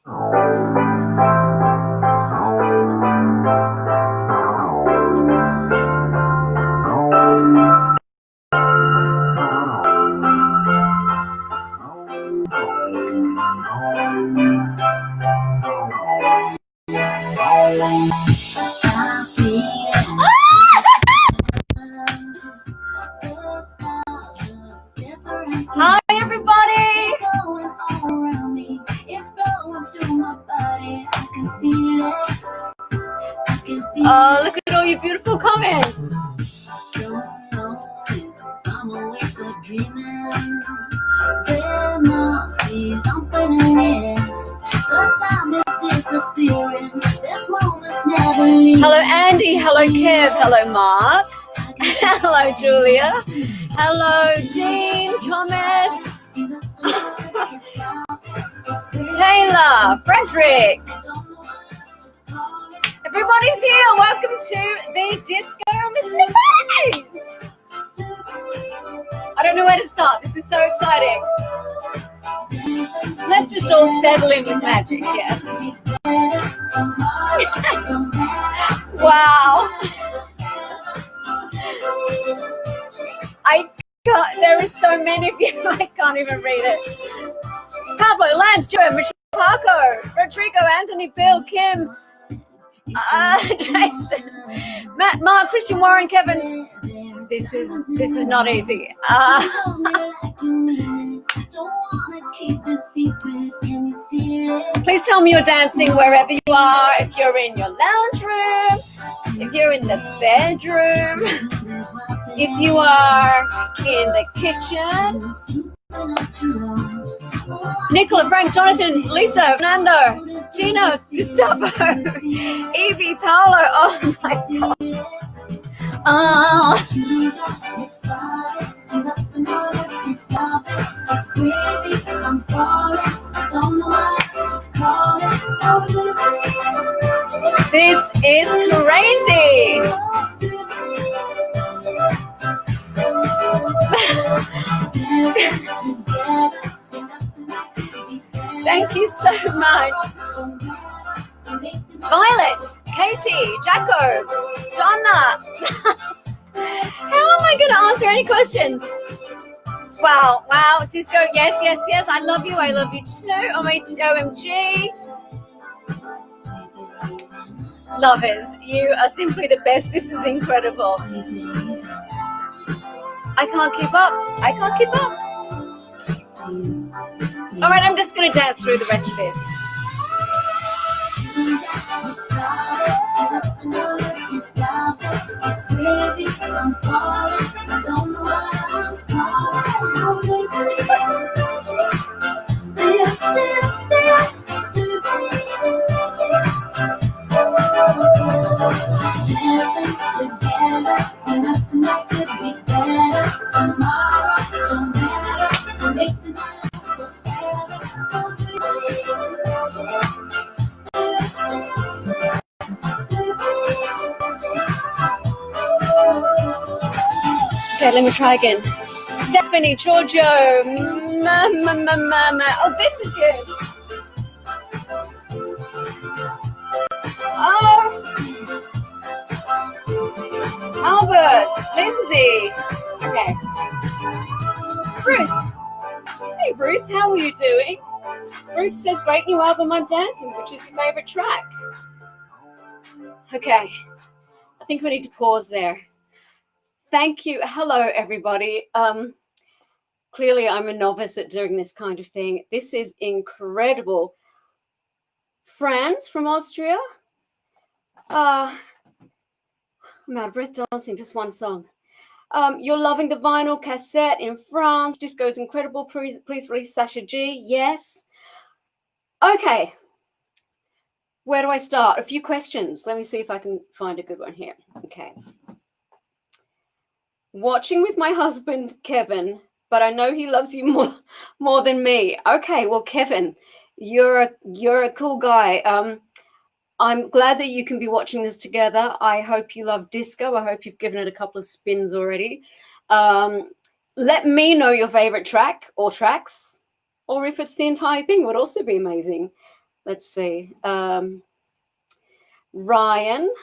Hi, everybody. Oh, look at all your beautiful comments. Hello, Andy. Hello, Kev. Hello, Mark. Hello, Julia. Hello, Dean, Thomas, Taylor, Frederick. Everybody's here. Welcome to the Disco Mystery. I don't know where to start. This is so exciting. Let's just all settle in with magic, yeah. Wow. There are so many of you, I can't even read it. Pablo, Lance, Joe, Michelle, Paco, Rodrigo, Anthony, Bill, Kim, Jason, Matt, Mark, Christian, Warren, Kevin. This is not easy. Please tell me you're dancing wherever you are. If you're in your lounge room, if you're in the bedroom, if you are in the kitchen. Nicola, Frank, Jonathan, Lisa, Fernando, Tina, Gustavo, Evie, Paolo. Oh my God. This is crazy. Thank you so much. Violet, Katie, Jacko, Donna. How am I going to answer any questions? Wow, Disco, yes. I love you too. Oh my OMG. Lovers, you are simply the best. This is incredible. I can't keep up. All right, I'm just going to dance through the rest of this. Okay, let me try again. Stephanie, Giorgio, mama. Oh, this is good. Oh, Albert, Lindsay. Okay. Ruth. Hey, Ruth, how are you doing? Ruth says, great new album, I'm Dancing, which is your favorite track. Okay. I think we need to pause there. Thank you. Hello, everybody. Clearly, I'm a novice at doing this kind of thing. This is incredible. Franz from Austria. I'm out of breath dancing, just one song. You're loving the vinyl cassette in France. Disco is incredible. Please release Sasha G. Yes. Okay. Where do I start? A few questions. Let me see if I can find a good one here. Okay. Watching with my husband, Kevin, but I know he loves you more than me. Okay, well, Kevin, you're a cool guy. I'm glad that you can be watching this together. I hope you love disco. I hope you've given it a couple of spins already. Let me know your favorite track or tracks, or if it's the entire thing, would also be amazing. Let's see. Ryan,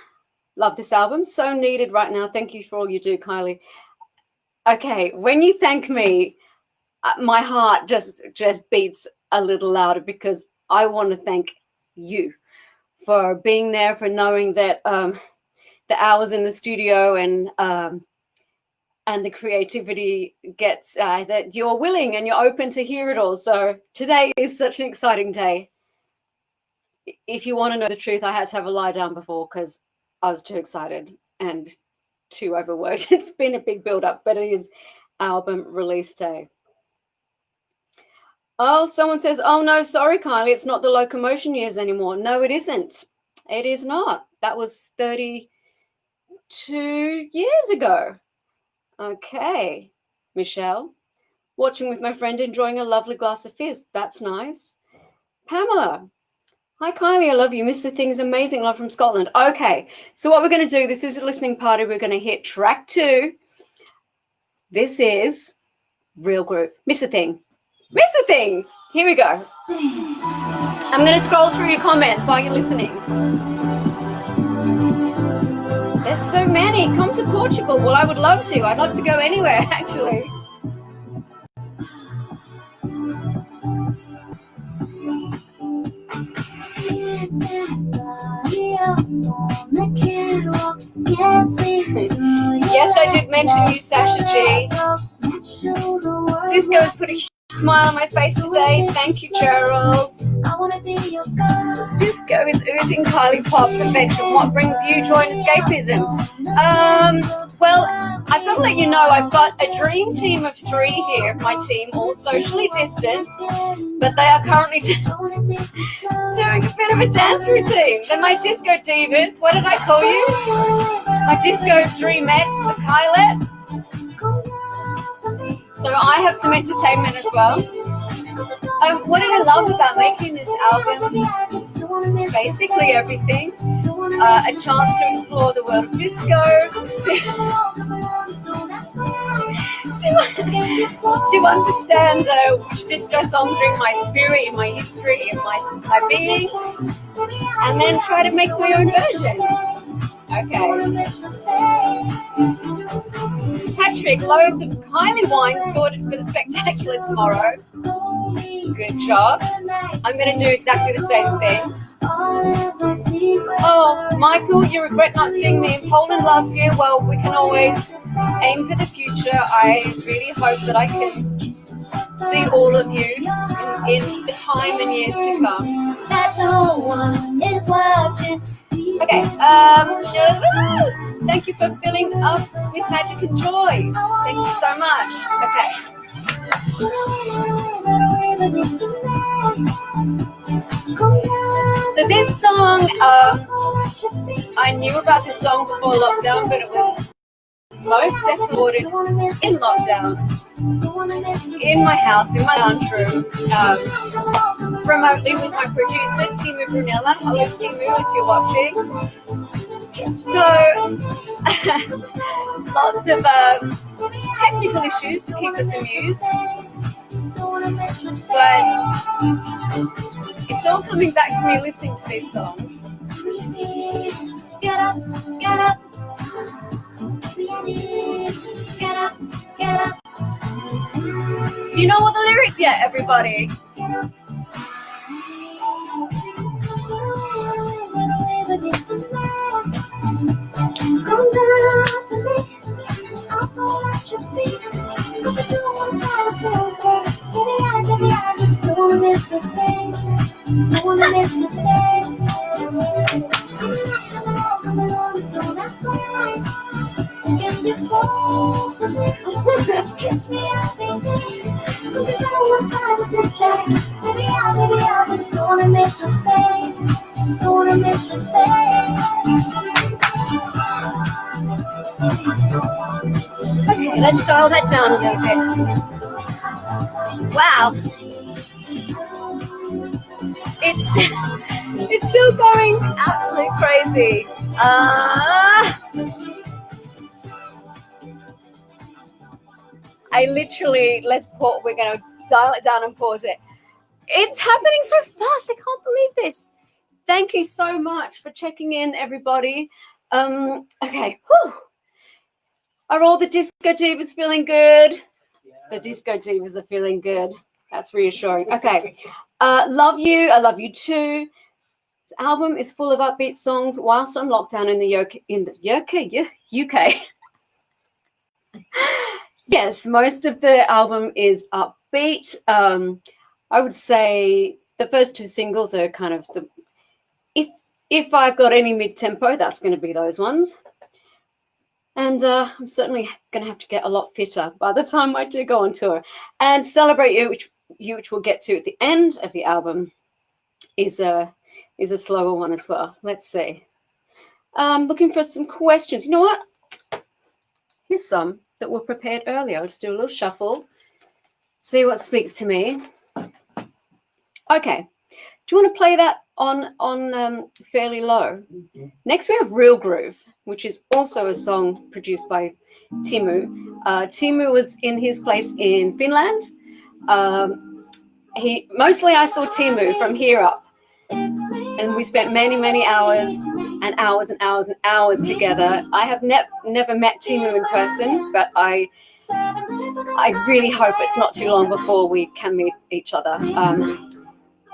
love this album. So needed right now. Thank you for all you do, Kylie. Okay, when you thank me, my heart just beats a little louder because I want to thank you for being there, for knowing that the hours in the studio and the creativity gets that you're willing and you're open to hear it all. So today is such an exciting day. If you want to know the truth, I had to have a lie down before because I was too excited and too overworked. It's been a big build up, but it is album release day. Oh, someone says, oh no, sorry, Kylie, it's not the locomotion years anymore. No, it isn't. It is not. That was 32 years ago. Okay. Michelle, watching with my friend, enjoying a lovely glass of fizz. That's nice. Pamela, hi, Kylie, I love you. Mr. Thing's amazing. Love from Scotland. Okay, so what we're going to do, this is a listening party. We're going to hit track 2. This is Real Groove. Mr. Thing. Mr. Thing. Here we go. I'm going to scroll through your comments while you're listening. There's so many. Come to Portugal. Well, I would love to. I'd love to go anywhere, actually. Yes, I did mention you, Sasha G. Disco has put a smile on my face today. Thank you, Gerald. Disco is oozing Kylie pop perfection. What brings you joy and escapism? Well, I've got to let you know I've got a dream team of 3 here. My team, all socially distant, but they are currently doing a bit of a dance routine. They're my disco divas. What did I call you? My disco dreamettes, the Kylettes. So I have some entertainment as well. What did I love about making this album? Basically everything. A chance to explore the world of disco, to understand which disco songs bring my spirit, in my history, in my being, and then try to make my own version. Okay. Patrick, loads of Kylie wine sorted for the spectacular tomorrow. Good job. I'm going to do exactly the same thing. Oh, Michael, you regret not seeing me in Poland last year? Well, we can always aim for the future. I really hope that I can see all of you in the time and years to come. That no one is watching. Okay, thank you for filling us with magic and joy. Thank you so much. Okay. So this song, I knew about this song before lockdown, but it was most recorded in lockdown, in my house, in my lounge room, remotely with my producer, Timu Brunella. Hello, Timu, if you're watching. So, lots of technical issues to keep us amused, but it's all coming back to me listening to these songs. Get up, get up. Get up, get up. Do you know all the lyrics yet, everybody? Come down to me, I'll fall at your feet. Cause I don't want to fall so Baby, I just don't wanna miss a thing. Don't wanna miss a thing. Come along, don't ask why. Can you fall for me? Kiss me, I'll be there. Cause I don't want to say. Baby, I just don't wanna miss a thing. Don't wanna miss a thing. Okay, let's dial that down a little bit. Wow. It's still going absolutely crazy. We're going to dial it down and pause it. It's happening so fast. I can't believe this. Thank you so much for checking in, everybody. Okay. Whew. Are all the disco divas feeling good? The disco divas are feeling good. That's reassuring. Okay. Love you. I love you too. This album is full of upbeat songs whilst on lockdown in the UK. Yes, most of the album is upbeat. I would say the first two singles are kind of the if I've got any mid-tempo, that's going to be those ones. And I'm certainly going to have to get a lot fitter by the time I do go on tour. And Celebrate You, which we'll get to at the end of the album, is a slower one as well. Let's see. Looking for some questions. You know what? Here's some that were prepared earlier. I'll just do a little shuffle. See what speaks to me. Okay. Do you want to play that on fairly low? Mm-hmm. Next we have Real Groove, which is also a song produced by Timu. Timu was in his place in Finland. Mostly I saw Timu from here up, and we spent many hours and hours and hours and hours together. I have never met Timu in person, but I really hope it's not too long before we can meet each other.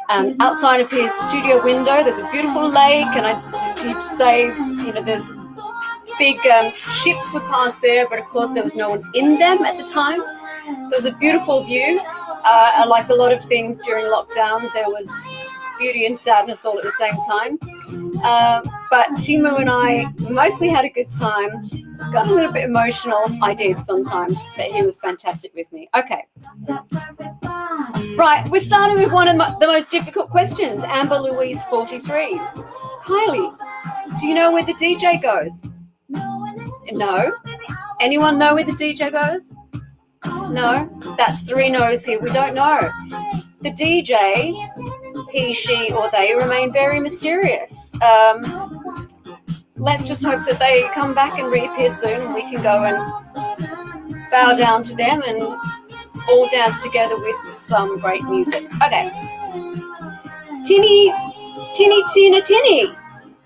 And outside of his studio window, there's a beautiful lake, and I'd say, there's big ships would pass there, but of course there was no one in them at the time. So it was a beautiful view. Like a lot of things during lockdown, there was beauty and sadness all at the same time. But Timu and I mostly had a good time. Got a little bit emotional. I did sometimes, but he was fantastic with me. Okay. Right, we're starting with one of the most difficult questions. Amber Louise 43. Kylie, do you know where the DJ goes? No. Anyone know where the DJ goes? No. That's 3 no's here. We don't know. The DJ, he, she, or they remain very mysterious. Let's just hope that they come back and reappear soon, and we can go and bow down to them and all dance together with some great music. Okay. Tinny.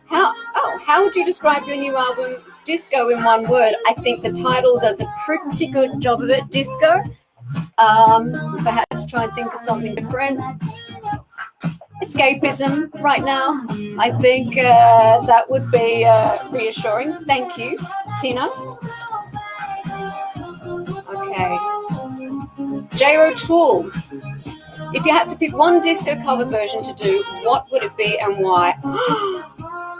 How would you describe your new album, Disco, in one word? I think the title does a pretty good job of it, Disco. If I had to try and think of something different, escapism right now. I think that would be reassuring. Thank you, Tina. Okay. J-Ro Tool. If you had to pick one disco cover version to do, what would it be and why?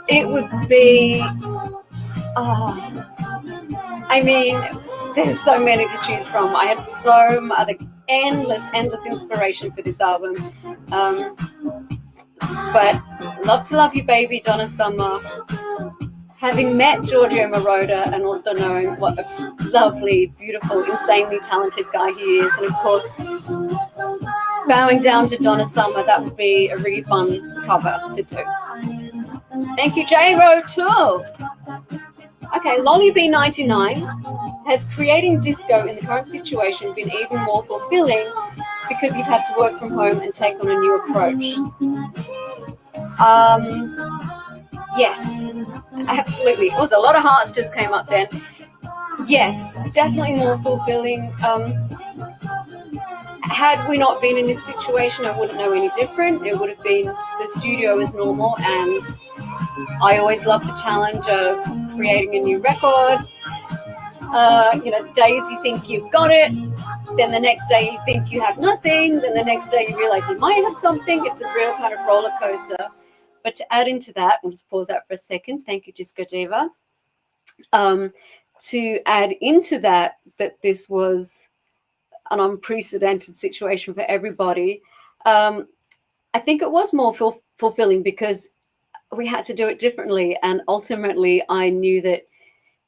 It would be... there's so many to choose from. I had so much endless inspiration for this album. But Love to Love You Baby, Donna Summer, having met Giorgio Moroder and also knowing what a lovely, beautiful, insanely talented guy he is, and of course bowing down to Donna Summer, that would be a really fun cover to do. Thank you, J-Ro Tool. Okay, Lolly B99, has creating disco in the current situation been even more fulfilling because you've had to work from home and take on a new approach? Yes, absolutely. It was a lot of hearts just came up then. Yes, definitely more fulfilling. Had we not been in this situation, I wouldn't know any different. It would have been the studio as normal, and I always love the challenge of creating a new record. Days you think you've got it, then the next day you think you have nothing, then the next day you realize you might have something. It's a real kind of roller coaster. But to add into that, we'll just pause that for a second. Thank you, Disco Diva. To add into that this was an unprecedented situation for everybody, I think it was more fulfilling because we had to do it differently. And ultimately, I knew that,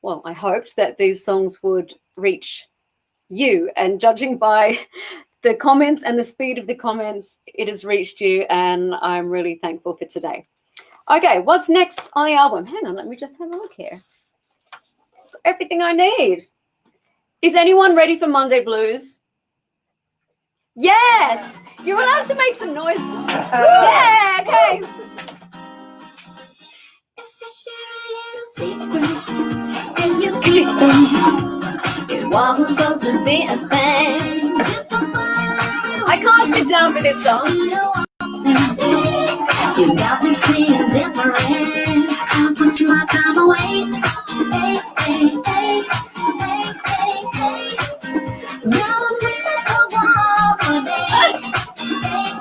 well, I hoped that these songs would reach you. And judging by the comments and the speed of the comments, it has reached you. And I'm really thankful for today. Okay, what's next on the album? Hang on, let me just have a look here. Everything I need. Is anyone ready for Monday Blues? Yes! You're allowed to make some noise. Yeah, okay. And you keep them. It wasn't supposed to be a thing. I can't sit down for this song. You got me seeing different. I push my time away. Hey, hey, hey, hey, hey, hey. Now I'm wishing for one more day. Hey,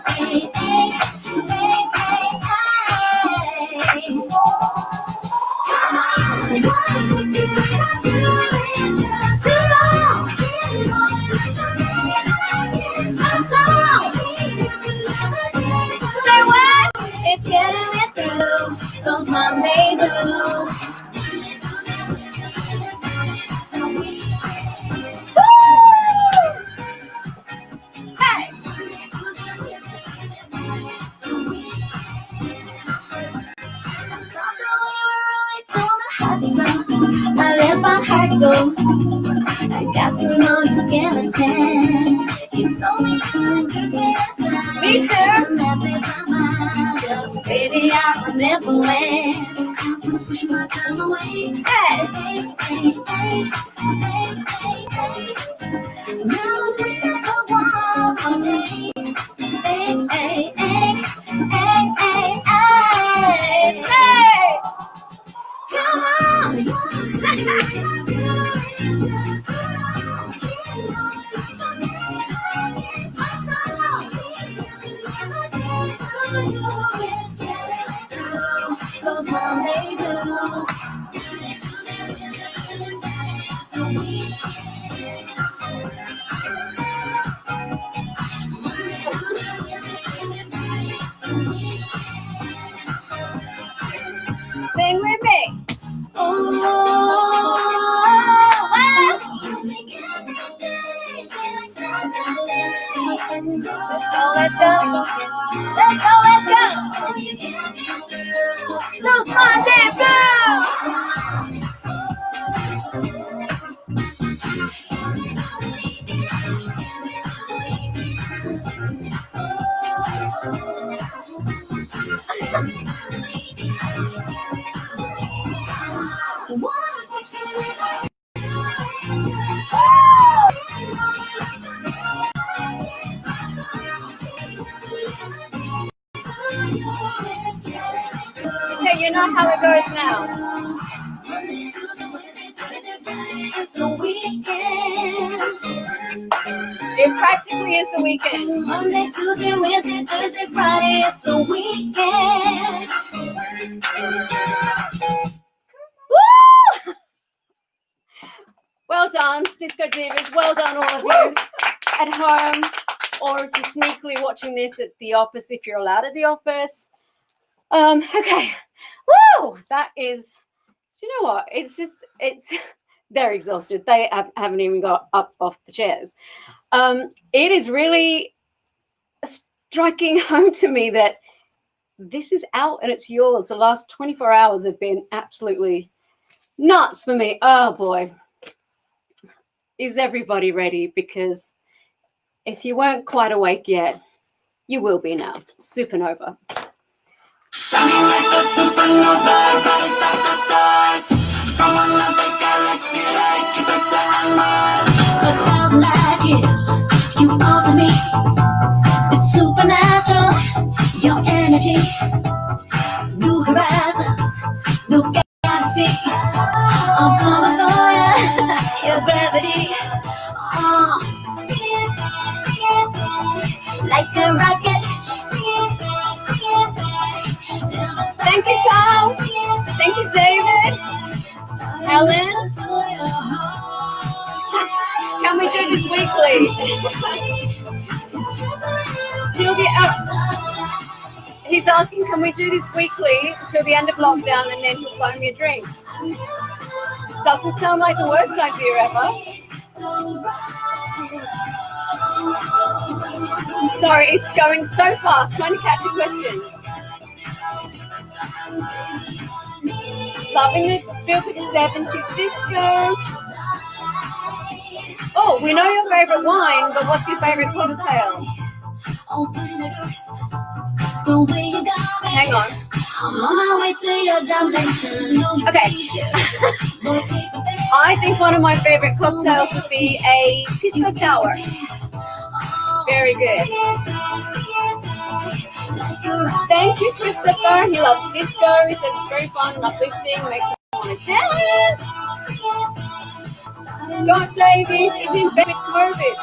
hey, hey, hey, hey, hey. Come on, what's it doing to you? So long. Say what? It's getting me through those Monday blues. Hey! I live on Hardigo. I got to know your skeleton. You told me you would give me a time. Me too. Baby, I remember when I was pushing my time away. Hey! Hey, hey, hey, hey, hey, hey. Now I'm wishing for one more day. Hey, hey, hey, hey, hey, hey. Hey! Come on! Those Monday blues. Sing with me. Oh, Let's go. Let's go, let's go. Those Monday blues. Okay, you know how it goes now. It's the weekend. It practically is the weekend. Monday, Tuesday, Wednesday, Thursday, Friday. It's the weekend. Woo! Well done, Disco Divas. Well done, all of you at home, or just sneakily watching this at the office if you're allowed at the office. Okay. Woo! That is, you know what? It's they're exhausted. They haven't even got up off the chairs. It is really striking home to me that this is out and it's yours. The last 24 hours have been absolutely nuts for me. Oh boy. Is everybody ready? Because if you weren't quite awake yet, you will be now. Supernova. Shining like a supernova, everybody stop the stars. From another galaxy, like Jupiter and Mars. 1,000 light years, you call to me. It's supernatural, your energy. New horizons, new galaxy. I'm coming for you, your gravity. Oh, like a rocket. Thank you, Charles. Thank you, David. Helen. Can we do this weekly? He's asking, can we do this weekly till the end of lockdown and then he'll buy me a drink? Doesn't sound like the worst idea ever. Sorry, it's going so fast, trying to catch a question. Loving the feel for the 70s disco. Oh, we know your favorite wine, but what's your favorite cocktail? Hang on. I'm on my way to your dimension. Okay. I think one of my favorite cocktails would be a pisco sour. Very good. Thank you, Christopher. He loves disco. He says it's very fun and uplifting, makes me want to dance. Scott Davies is in bed with COVID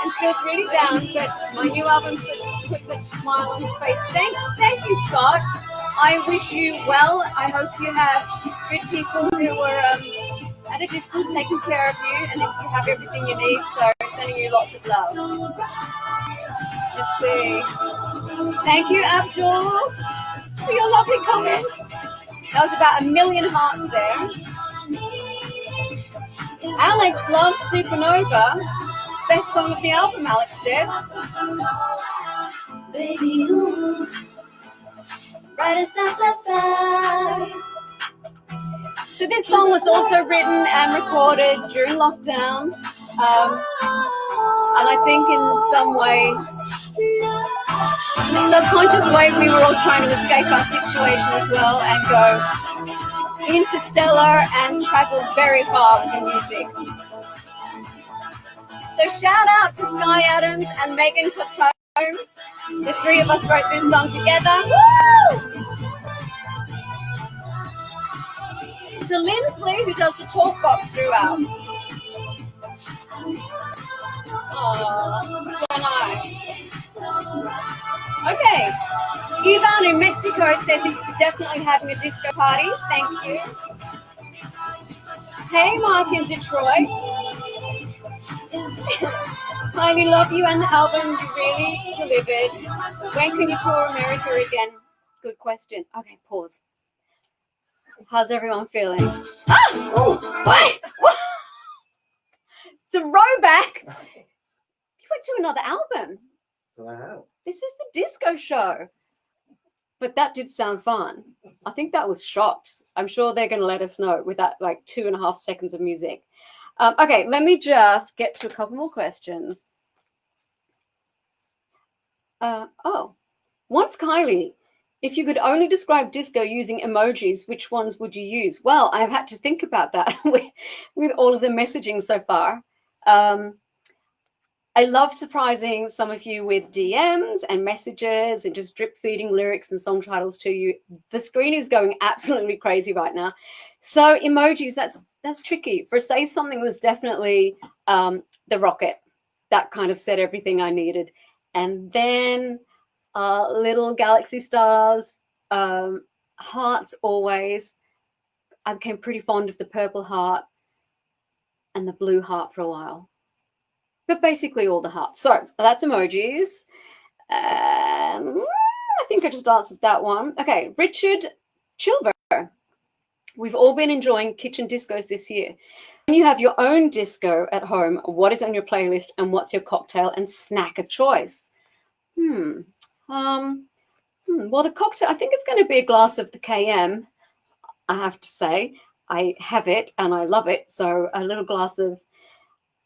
and feels really down, but my new album puts a smile on his face. Thank you, Scott. I wish you well. I hope you have good people who were at a distance taking care of you, and that you have everything you need. So sending you lots of love. Let's see. Thank you, Abdul, for your lovely comments. That was about 1 million hearts there. Alex loves Supernova. Best song of the album, Alex said. Baby, you brightest of the stars. So this song was also written and recorded during lockdown. And I think in some way, in a subconscious way, we were all trying to escape our situation as well and go interstellar and travel very far with the music. So shout out to Sky Adams and Megan Coteau. The three of us wrote this song together. Woo! To Lindsley, who does the talk box throughout. Oh, so nice. Okay. Ivan in Mexico says he's definitely having a disco party. Thank you. Hey, Mark in Detroit. Kylie, love you and the album. You really delivered. When can you tour America again? Good question. Okay, pause. How's everyone feeling? Ah! Oh, What? The rowback. You went to another album. so I have. This is the disco show. But that did sound fun. I think that was shots. I'm sure they're going to let us know with that like 2.5 seconds of music. Okay, let me just get to a couple more questions. Once Kylie, if you could only describe disco using emojis, which ones would you use? Well, I've had to think about that with all of the messaging so far. I love surprising some of you with DMs and messages and just drip feeding lyrics and song titles to you. The screen is going absolutely crazy right now. So emojis, that's tricky. For Say Something was definitely the rocket. That kind of said everything I needed. And then little galaxy stars, hearts always. I became pretty fond of the purple heart and the blue heart for a while. But basically all the hearts. So that's emojis. I think I just answered that one. Okay, Richard Chilver. We've all been enjoying kitchen discos this year. When you have your own disco at home, what is on your playlist and what's your cocktail and snack of choice? Well, the cocktail, I think it's going to be a glass of the KM, I have to say. I have it and I love it. So a little glass of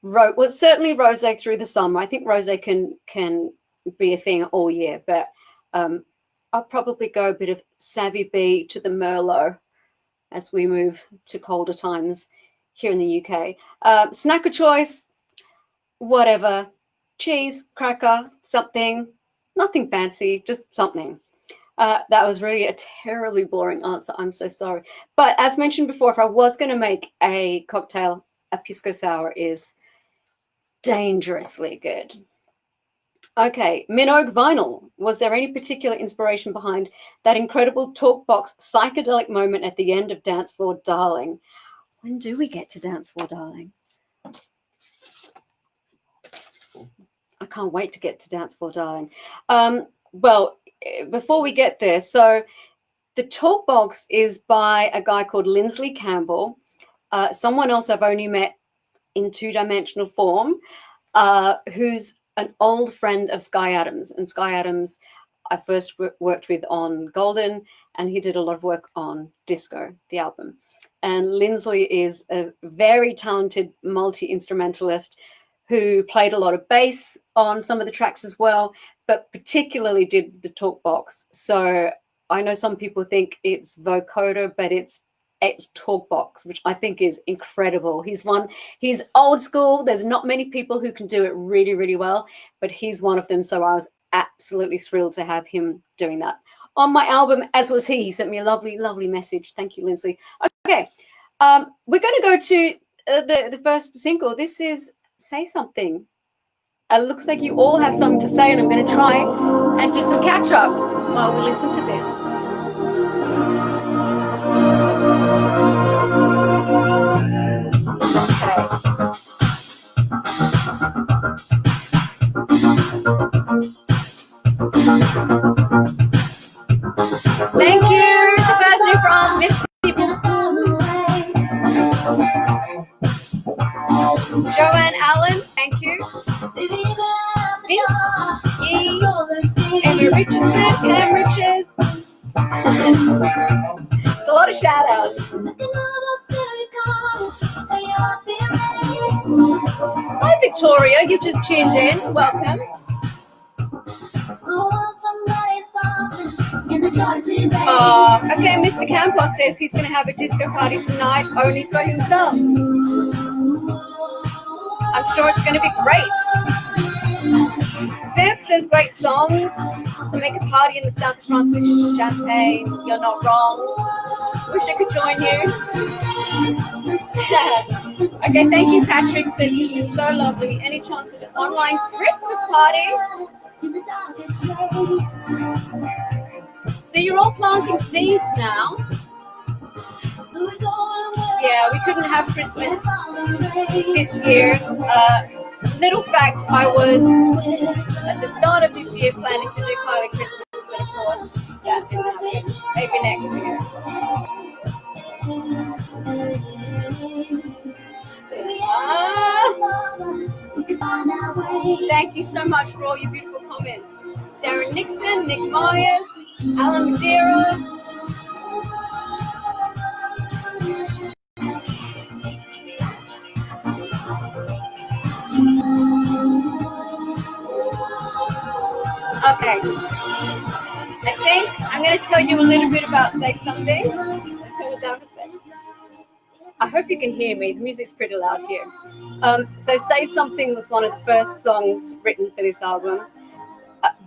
well, certainly rosé through the summer. I think rosé can be a thing all year, but I'll probably go a bit of Savvy B to the Merlot as we move to colder times here in the UK. Snack of choice, whatever, cheese, cracker, something, nothing fancy, just something. That was really a terribly boring answer. I'm so sorry. But as mentioned before, if I was going to make a cocktail, a pisco sour is dangerously good. Okay, Minogue vinyl. Was there any particular inspiration behind that incredible talkbox psychedelic moment at the end of Dance Floor Darling? When do we get to Dance Floor Darling? I can't wait to get to Dance Floor Darling. Well, before we get there, so the talkbox is by a guy called Lindsley Campbell, someone else I've only met in two-dimensional form, who's an old friend of Sky Adams. And Sky Adams I first worked with on Golden, and he did a lot of work on Disco, the album. And Lindsley is a very talented multi-instrumentalist who played a lot of bass on some of the tracks as well, but particularly did the talk box. So I know some people think it's vocoder, but it's talk box, which I think is incredible. He's old school. There's not many people who can do it really, really well, but he's one of them. So I was absolutely thrilled to have him doing that on my album, as was he. He sent me a lovely, lovely message. Thank you, Lindsley. Okay, we're going to go to the first single. This is Say Something. It looks like you all have something to say, and I'm going to try and do some catch up while we listen to this. Thank you, Sebastian France. Merci beaucoup. Joanne Allen, thank you. Vince, Yee, Emma Richardson, Cam Richards. It's a lot of shout outs. Hi, Victoria, you just tuned in. Welcome. Okay, Mr. Campos says he's going to have a disco party tonight only for himself. I'm sure it's going to be great. Zip says great songs to make a party in the south of France with champagne. You're not wrong. Wish I could join you. Okay, thank you, Patrick. Says this is so lovely. Any chance of an online Christmas party? So you're all planting seeds now. Yeah, we couldn't have Christmas this year. Little fact, I was at the start of this year planning to do Kylie Christmas, but of course that didn't happen. Maybe next year. Thank you so much for all your beautiful comments. Darren Nixon, Nick Myers, Alan Madeira. Okay, I think I'm going to tell you a little bit about Say Something. Turn it down a bit. I hope you can hear me. The music's pretty loud here. So Say Something was one of the first songs written for this album.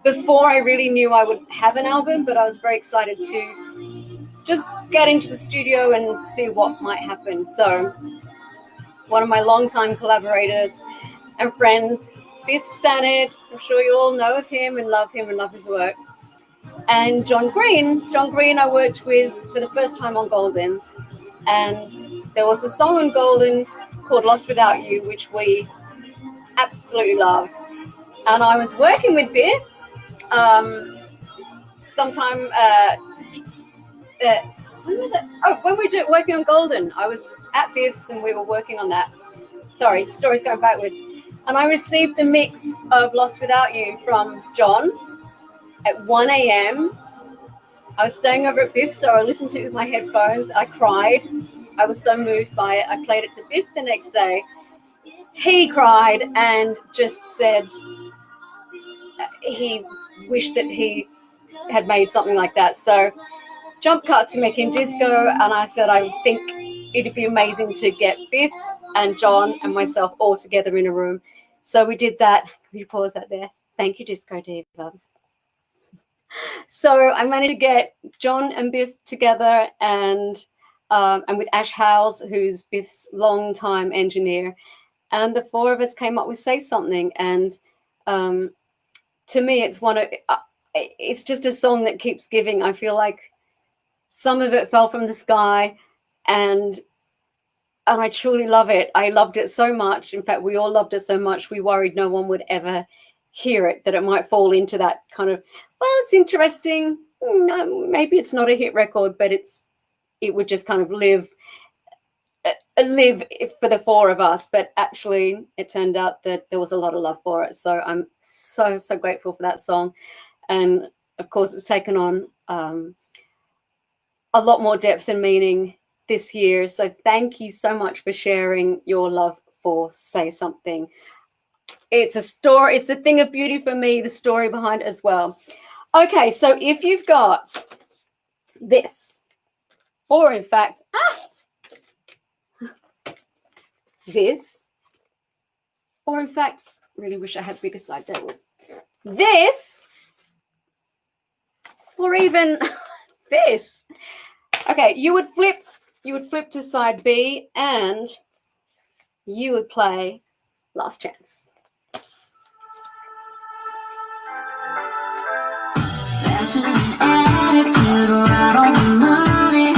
Before I really knew I would have an album, but I was very excited to just get into the studio and see what might happen. So one of my longtime collaborators and friends, Biff Stannard, I'm sure you all know of him and love his work. And John Green I worked with for the first time on Golden. And there was a song on Golden called Lost Without You, which we absolutely loved. And I was working with Biff sometime, when was it? Oh, when we were working on Golden, I was at Biff's and we were working on that. Sorry, the story's going backwards. And I received the mix of Lost Without You from John at 1 a.m. I was staying over at Biff, so I listened to it with my headphones. I cried. I was so moved by it. I played it to Biff the next day. He cried and just said he wished that he had made something like that. So jump cut to Making Disco, and I said I think it'd be amazing to get Biff and John and myself all together in a room. So we did that. Can you pause that there? Thank you, Disco Diva. So I managed to get John and Biff together, and with Ash Howes, who's Biff's longtime engineer, and the four of us came up with Say Something. And to me, it's just a song that keeps giving. I feel like some of it fell from the sky, and I truly love it. I loved it so much. In fact, we all loved it so much, we worried no one would ever hear it, that it might fall into that kind of, well, it's interesting. No, maybe it's not a hit record, but it would just kind of live for the four of us. But actually, it turned out that there was a lot of love for it. So I'm so grateful for that song. And of course, it's taken on a lot more depth and meaning this year. So thank you so much for sharing your love for Say Something. It's a story, it's a thing of beauty for me, the story behind it as well. Okay, so if you've got this, or in fact, this, or in fact, really wish I had bigger side tables, this, or even this. Okay, you would flip to side B and you would play Last Chance. Fashion attitude, right on the money.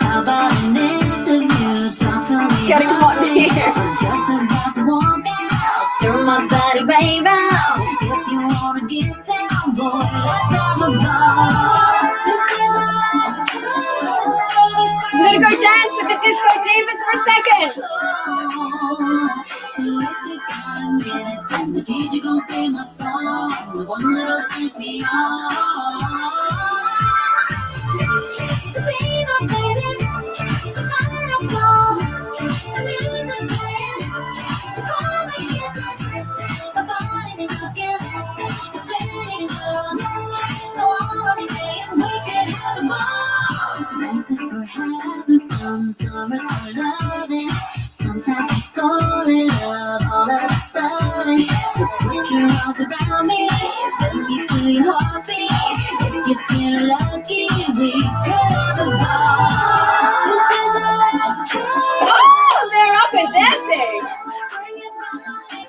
How about an interview? Talk to me. Getting hot in here. I was just about to walk out. Turn my body right round. If you wanna get down, boy, let's have a ball. This is our last chance. I'm gonna go dance with the Disco Divas for a second. So if you got a minute, and the DJ gon' play my song with one little sense beyond. So be my baby, I don't know. The music playing, so come and get my my body's cooking, it's ready to go. So all I'm saying, we can have them all. Winter for having fun, summer's for loving. Sometimes we fall in love all of a sudden. So put your arms around me, let me feel your heartbeat. If you feel lucky, we could have a ball. This is our last chance. Oh, they're up and dancing. Bring it back.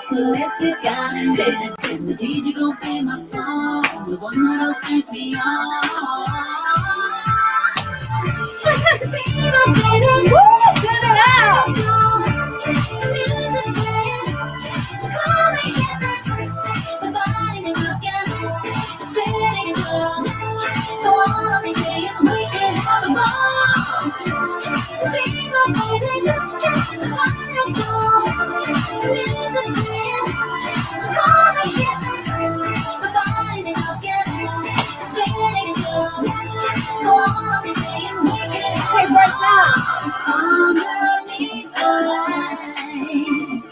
So if you got a minute, then the DJ gon' play my song with one little sense beyond. To be my baby, Woo, turn it up. Hey, right now. Underneath the lights,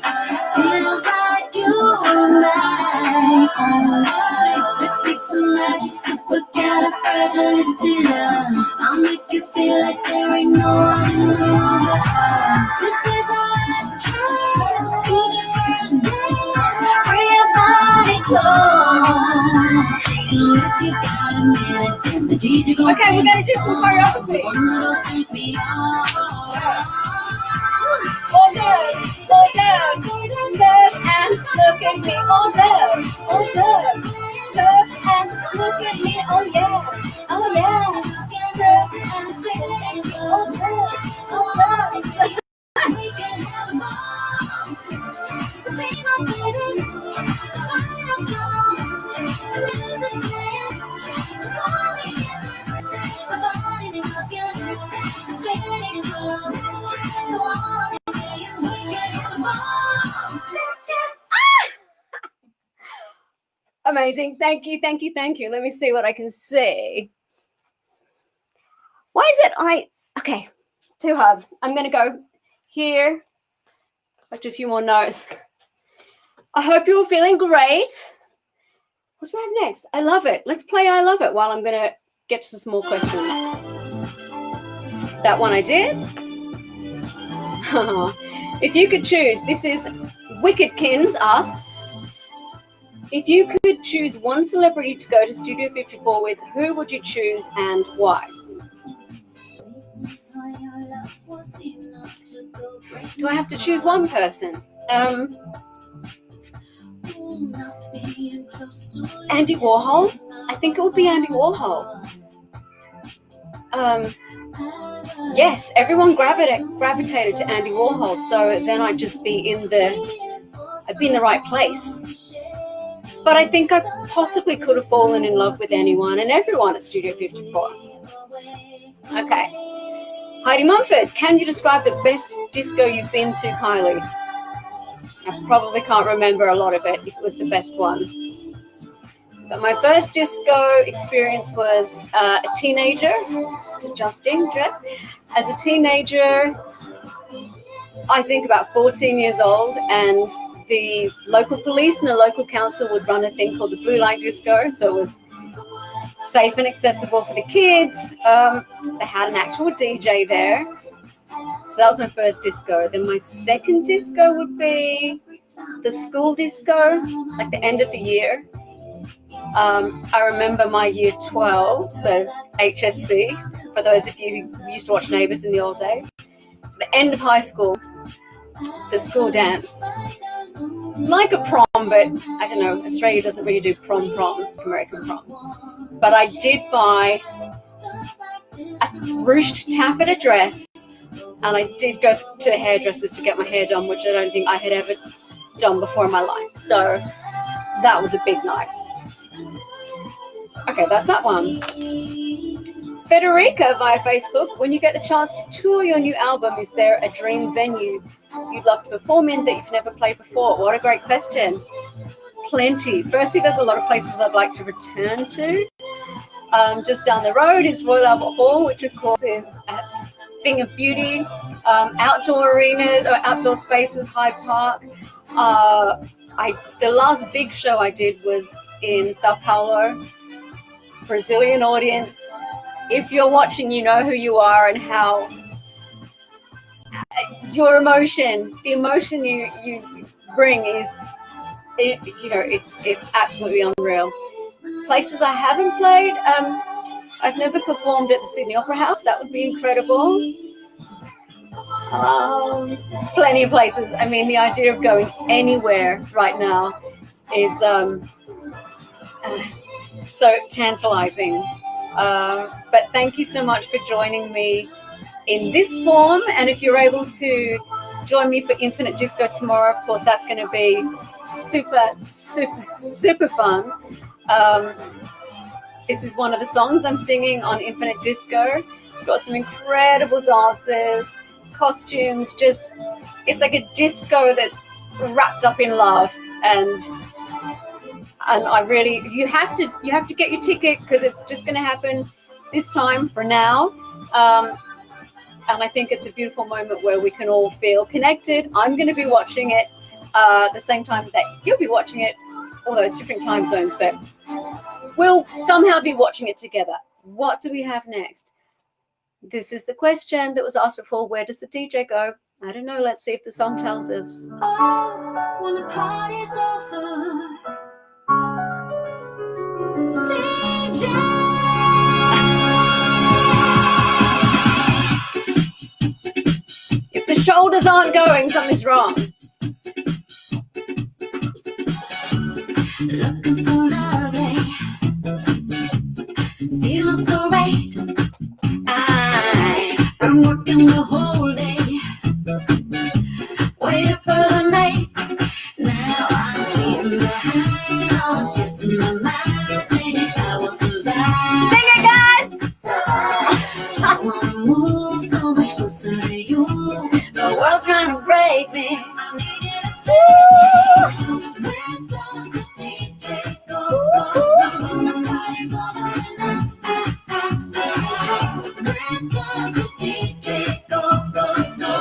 feels like you and I. Let's make some magic, supercalifragilistic love. I'll make you feel like there ain't no one in the room but us. This is our last chance, do the first dance, bring your body close. So if you got a minute, then the DJ gon' Okay, we're gonna do some choreography. one little sense beyond. All down, serve and look at me. All down, serve and look at me. Oh yeah, serve and scream it. Oh yeah, We can have them all. So be my baby, final call. Music playing, so call me. My body's cooking, it's ready to go. So all I'm saying, we can have them all. amazing. Thank you. Let me see what I can see. Why is it okay, too hard. I'm gonna go here. Back to a few more notes. I hope you're all feeling great. What do I have next? I love it. Let's play I Love It while I'm gonna get to some more questions. That one I did. If you could choose, this is Wickedkins asks, if you could choose one celebrity to go to Studio 54 with, who would you choose and why? Do I have to choose one person? Andy Warhol? I think it would be Andy Warhol. Yes, everyone gravitated to Andy Warhol, so then I'd just be in the right place. But I think I possibly could have fallen in love with anyone and everyone at Studio 54. Okay. Heidi Mumford, can you describe the best disco you've been to, Kylie? I probably can't remember a lot of it if it was the best one. But my first disco experience was a teenager, just adjusting dress. As a teenager, I think about 14 years old, and the local police and the local council would run a thing called the Blue Light Disco. So it was safe and accessible for the kids. They had an actual DJ there. So that was my first disco. Then my second disco would be the school disco, like the end of the year. I remember my year 12, so HSC, for those of you who used to watch Neighbours in the old days. The end of high school, the school dance. Like a prom, but I don't know, Australia doesn't really do proms, American proms. But I did buy a ruched taffeta dress, and I did go to the hairdressers to get my hair done, which I don't think I had ever done before in my life. So that was a big night. Okay, that's that one. Federica via Facebook, when you get the chance to tour your new album, is there a dream venue you'd love to perform in that you've never played before? What a great question. Plenty. Firstly, there's a lot of places I'd like to return to. Just down the road is Royal Albert Hall, which of course is a thing of beauty. Outdoor arenas or outdoor spaces, Hyde Park. The last big show I did was in Sao Paulo, Brazilian audience. If you're watching, you know who you are and how your emotion, the emotion you bring is, it's absolutely unreal. Places I haven't played, I've never performed at the Sydney Opera House. That would be incredible. Plenty of places. I mean, the idea of going anywhere right now is so tantalizing. But thank you so much for joining me in this form. And if you're able to join me for Infinite Disco tomorrow, of course, that's going to be super, super, super fun. This is one of the songs I'm singing on Infinite Disco. We've got some incredible dancers, costumes, it's like a disco that's wrapped up in love. And I really, you have to get your ticket, because it's just going to happen this time for now. And I think it's a beautiful moment where we can all feel connected. I'm going to be watching it the same time that you'll be watching it, although it's different time zones, but we'll somehow be watching it together. What do we have next? This is the question that was asked before. Where does the DJ go? I don't know. Let's see if the song tells us. Oh, when the party's over, DJ. If the shoulders aren't going, something's wrong. Looking so lovely, feeling so right. I'm working the whole day, waiting for the night. Now I'm leaving behind all the stress in my mind, saying I will survive. Sing it, guys! I wanna move so much closer to you. The world's trying to break me. I need you to see. Where does the DJ go? When the party's over and where does the DJ go?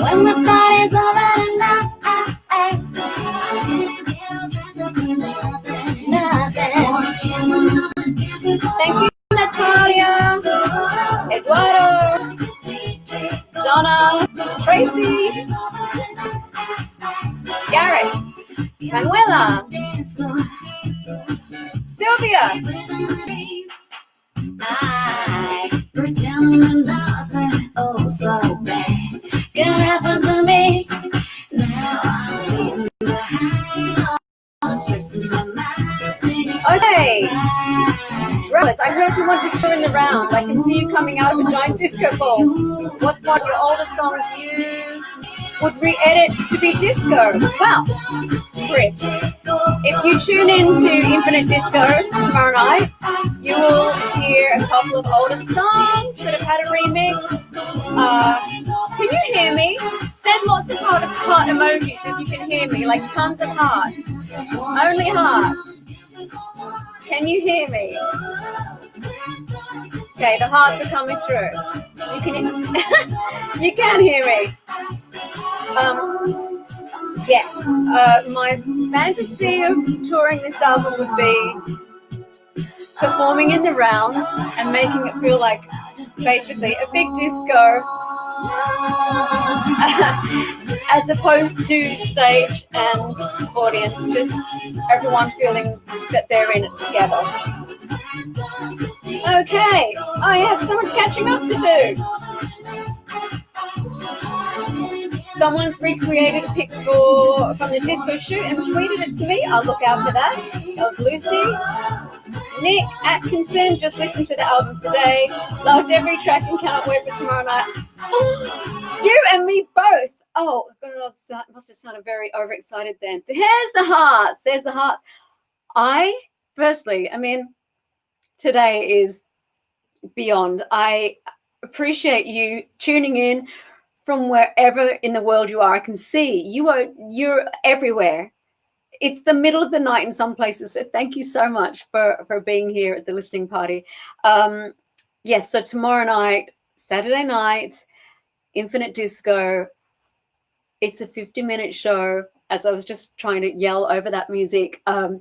When the party's over and dress up for nothing. Thank you, Natalia, Eduardo, Donna, Tracy, Garrett, Manuela, Sylvia. I pretend nothing, oh so bad can happen to me. Now I'm leaving behind all the stress in my mind. Okay, Dress, I heard you want to turn the round. I can see you coming out of a giant disco ball. What's one of your older songs you would re-edit to be disco? Well, Chris, if you tune in to Infinite Disco tomorrow night, you will hear a couple of older songs that have had a remix. Can you hear me? Send lots of heart emojis if you can hear me, like tons of hearts. Only hearts. Can you hear me? Okay, the hearts are coming through. You can, you can hear me. Yes, my fantasy of touring this album would be performing in the round and making it feel like basically a big disco as opposed to stage and audience, just everyone feeling that they're in it together. Okay, I have so much catching up to do. Someone's recreated a picture from the disco shoot and tweeted it to me. I'll look out for that. That was Lucy. Nick Atkinson just listened to the album today. Loved every track and cannot wait for tomorrow night. You and me both. Oh, that must have sounded very overexcited then. Here's the hearts. There's the hearts. Firstly, today is beyond. I appreciate you tuning in from wherever in the world you are. I can see you're everywhere. It's the middle of the night in some places, so thank you so much for being here at the listening party. Yes, so tomorrow night, Saturday night, Infinite Disco. It's a 50-minute show, as I was just trying to yell over that music. A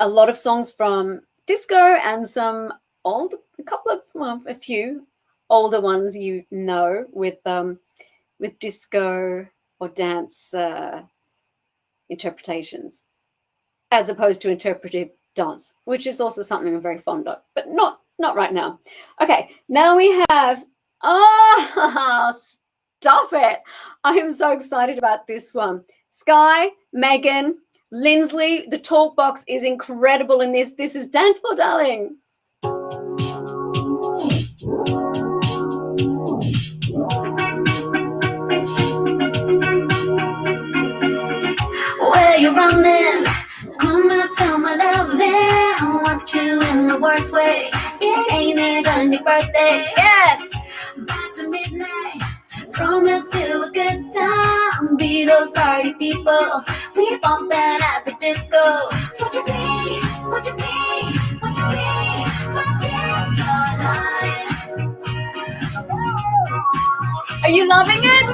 lot of songs from disco and some a few older ones, with disco or dance interpretations, as opposed to interpretive dance, which is also something I'm very fond of, but not right now. Okay, now we have, stop it. I am so excited about this one. Sky, Megan, Lindsley, the talk box is incredible in this. This is Dance for Darling. Where you running? Come and feel my loving. Want you in the worst way. It ain't even your birthday. Yes. Back to midnight. Promise you a good time. Be those party people. We bumping at the disco. Would you be? Would you be? Would you be? My disco darling. Are you loving it?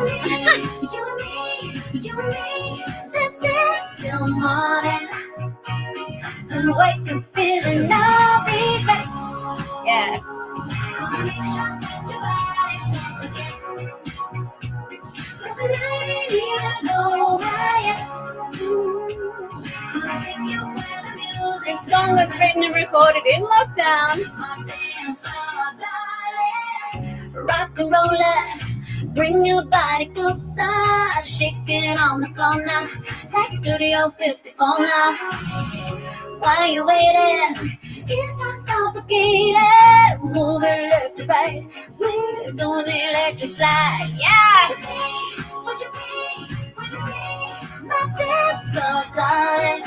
You and me, let's dance till morning and wake up feeling no regrets. Yes. Gonna make sure that your body cause I ain't even know why yet. Gonna take you where the music. This song was written and recorded in lockdown. My dance floor, darling. Rock and roll it. Bring your body closer, shaking on the floor now. Take Studio 54 now. While you waiting, it's not complicated. Move it left to right. We're doing the electric slide. Yeah. Would you be? My dance floor, darling.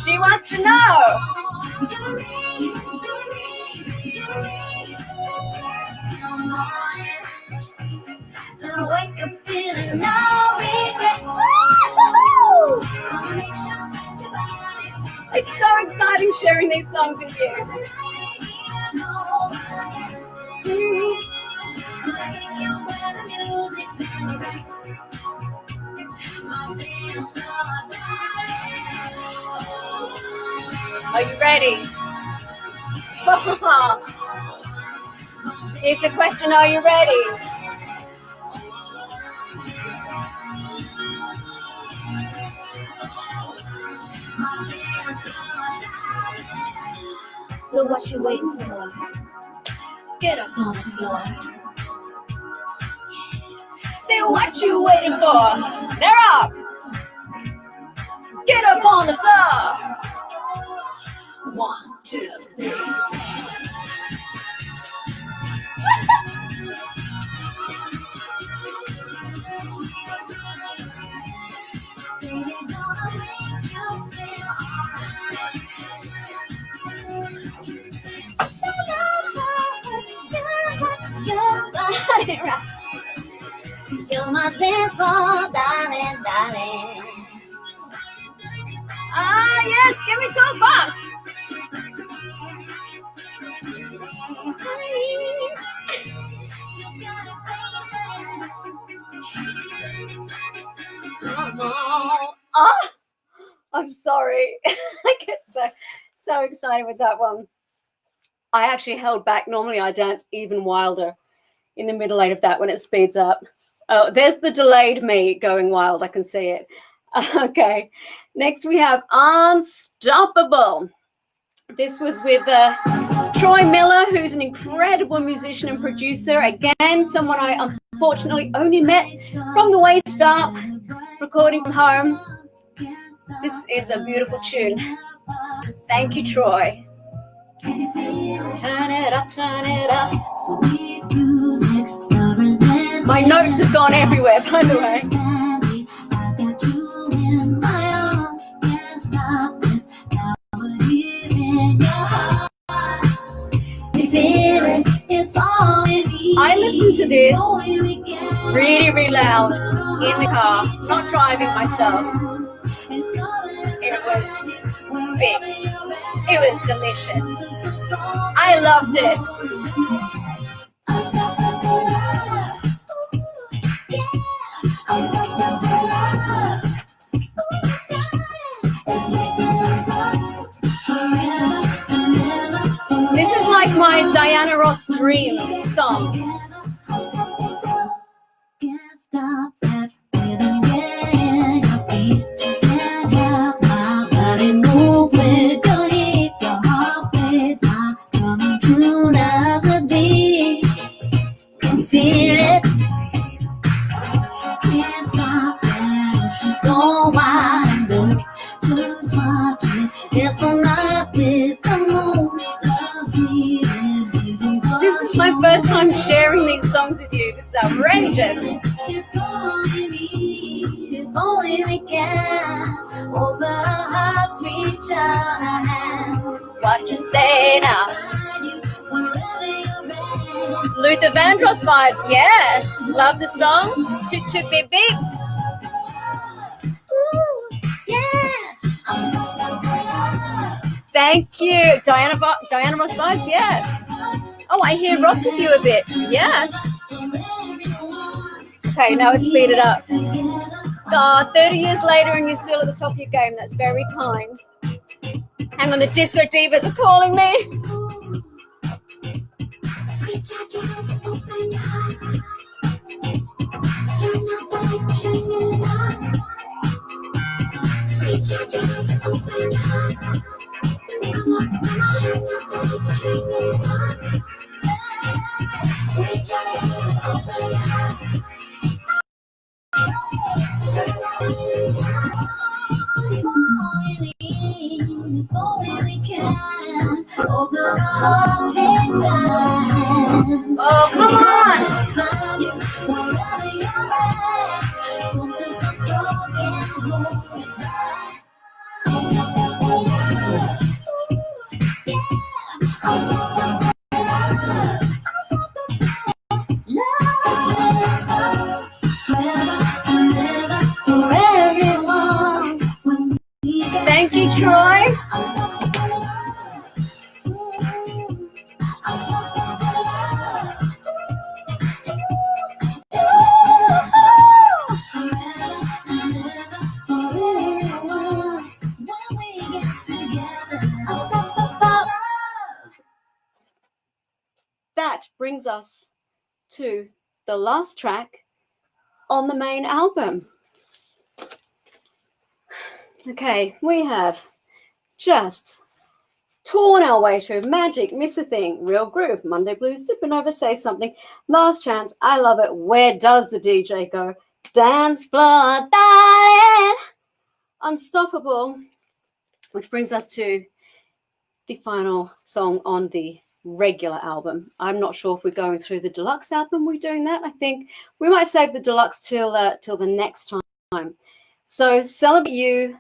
She wants to know. You and me. Let's dance till morning. And wake up feeling no regrets. It's so exciting sharing these songs with you. Are you ready? Here's the question, are you ready? So what you waiting for? Get up on the floor. Say what you waiting for. They're up. Get up on the floor. 1, 2, 3. You're my dance floor, darling, darling. Ah, yes, give me some bucks. Oh, I'm sorry. I get so excited with that one. I actually held back. Normally I dance even wilder in the middle eight of that when it speeds up. Oh, there's the delayed me going wild. I can see it. Okay. Next we have Unstoppable. This was with Troy Miller, who's an incredible musician and producer. Again, someone I unfortunately only met from the waist up, recording from home. This is a beautiful tune. Thank you, Troy. Turn it up, turn it up. My notes have gone everywhere, by the way. I listen to this really, really loud in the car, not driving myself. It was big. It was delicious. I loved it. This is like my Diana Ross dream song. Can't stop that rhythm in your feet. Can't help my body move with your heat. Your heart plays my drum and tune as a beat. Can you feel it? Can't stop that ocean so wide and blue. Who's watching? Dance all night with the moon. This is my first time sharing these songs with you. This is outrageous. If only we can open our hearts, reach out our hands. Watch us stay now. Luther Vandross vibes, yes. Love the song. Toot toot beep beep. Ooh, yeah. Thank you, Diana Ross vibes, yeah. Oh, I hear rock with you a bit. Yes. Okay, now let's speed it up. 30 years later and you're still at the top of your game. That's very kind. Hang on, the disco divas are calling me. Oh, come on! Thank you, Troy. That brings us to the last track on the main album. Okay, we have just torn our way through Magic, Miss a Thing, Real Groove, Monday Blues, Supernova, Say Something, Last Chance, I Love It, Where Does the DJ Go, Dance Floor, Darling, Unstoppable, which brings us to the final song on the regular album. I'm not sure if we're going through the deluxe album. We're doing that. I think we might save the deluxe till the next time. So Celebrate You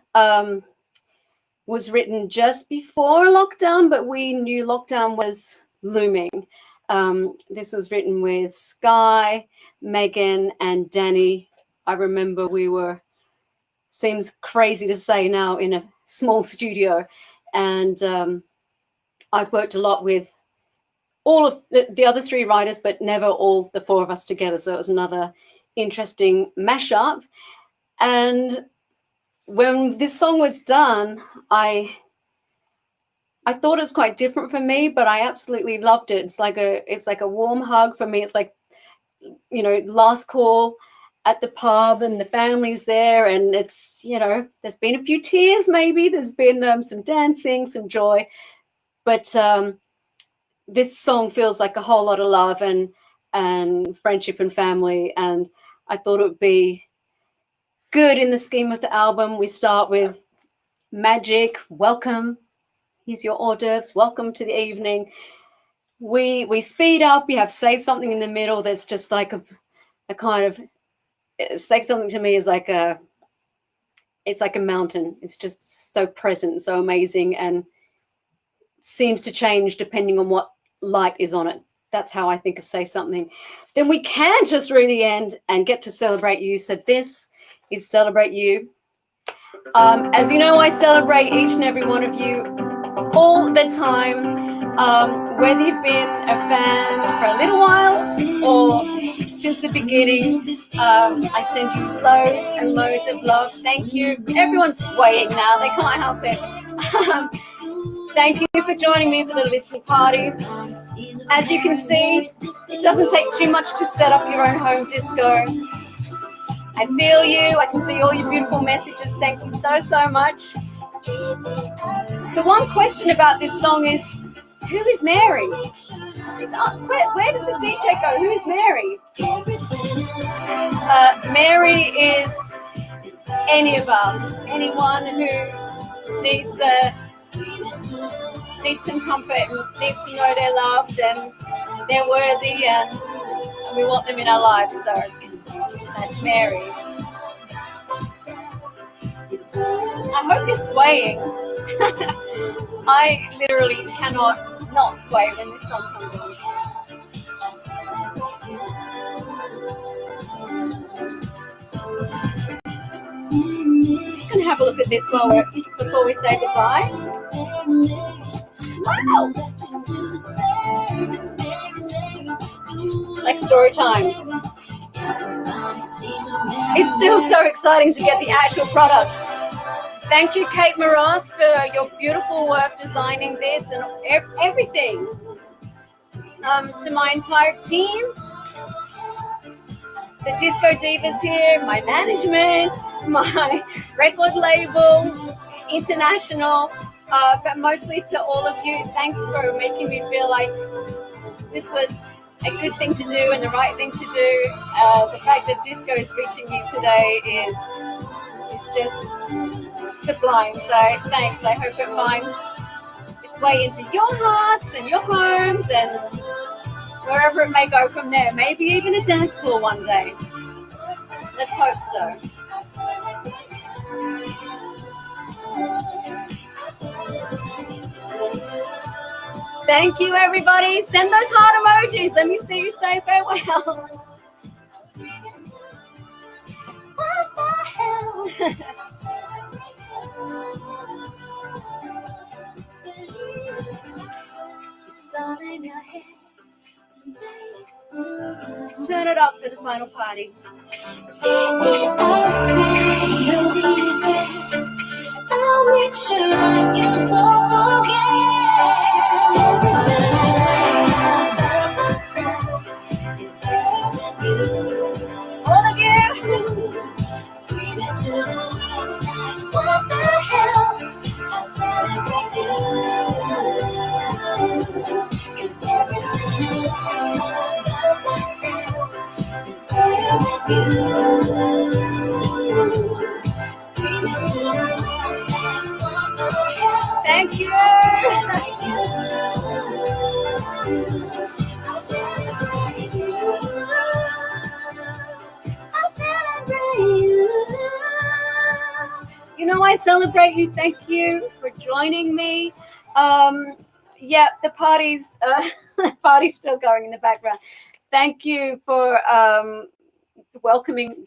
was written just before lockdown, but we knew lockdown was looming. This was written with Sky, Megan, and Danny. I remember we were, seems crazy to say now, in a small studio, and I've worked a lot with all of the other three writers, but never all the four of us together. So it was another interesting mashup. And when this song was done, I thought it was quite different for me, but I absolutely loved it. It's like a warm hug for me. It's like, you know, last call at the pub and the family's there, and it's, you know, there's been a few tears, maybe there's been some dancing, some joy, but this song feels like a whole lot of love and friendship and family, and I thought it would be good in the scheme of the album. We start with Magic, welcome, here's your hors d'oeuvres, welcome to the evening. We speed up, you have Say Something in the middle that's just like a kind of, Say Something to me is like it's like a mountain. It's just so present, so amazing, and seems to change depending on what light is on it. That's how I think of Say Something. Then we canter through the end and get to Celebrate You. So this is Celebrate You. As you know, I celebrate each and every one of you all the time. Whether you've been a fan for a little while or since the beginning, I send you loads and loads of love. Thank you. Everyone's swaying now. They can't help it. Thank you for joining me for the listening party. As you can see, it doesn't take too much to set up your own home disco. I feel you. I can see all your beautiful messages. Thank you so, so much. The one question about this song is, who is Mary? Where does the DJ go? Who's Mary? Mary is any of us, anyone who needs some comfort and needs to know they're loved and they're worthy, and we want them in our lives. So that's Mary. I hope you're swaying. I literally cannot not sway when this song comes on. Just gonna have a look at this before we say goodbye. Wow! Like story time. It's still so exciting to get the actual product. Thank you, Kate Moras, for your beautiful work designing this and everything. To my entire team, the Disco Divas here, my management, my record label, international, but mostly to all of you. Thanks for making me feel like this was a good thing to do and the right thing to do. The fact that disco is reaching you today is just sublime. So thanks. I hope it finds its way into your hearts and your homes and wherever it may go from there. Maybe even a dance floor one day. Let's hope so. Thank you, everybody. Send those heart emojis. Let me see you say farewell. What the hell? Turn it up for the final party. I'll make sure that you don't forget. All of you. What the hell? I celebrate you. 'Cause everything about myself is better with you. Screaming to the world, what the hell? Thank you. I'll celebrate you. I'll celebrate you. You know, I celebrate you. Thank you for joining me. Yeah, the party's still going in the background. Thank you for welcoming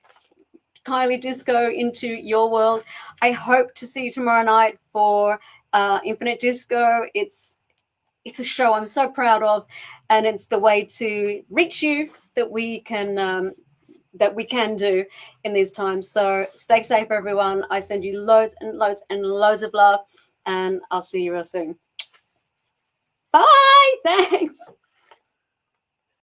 Kylie Disco into your world. I hope to see you tomorrow night for Infinite Disco. It's it's a show I'm so proud of, and it's the way to reach you that we can do in these times. So stay safe, everyone. I send you loads and loads and loads of love, and I'll see you real soon. Bye. Thanks.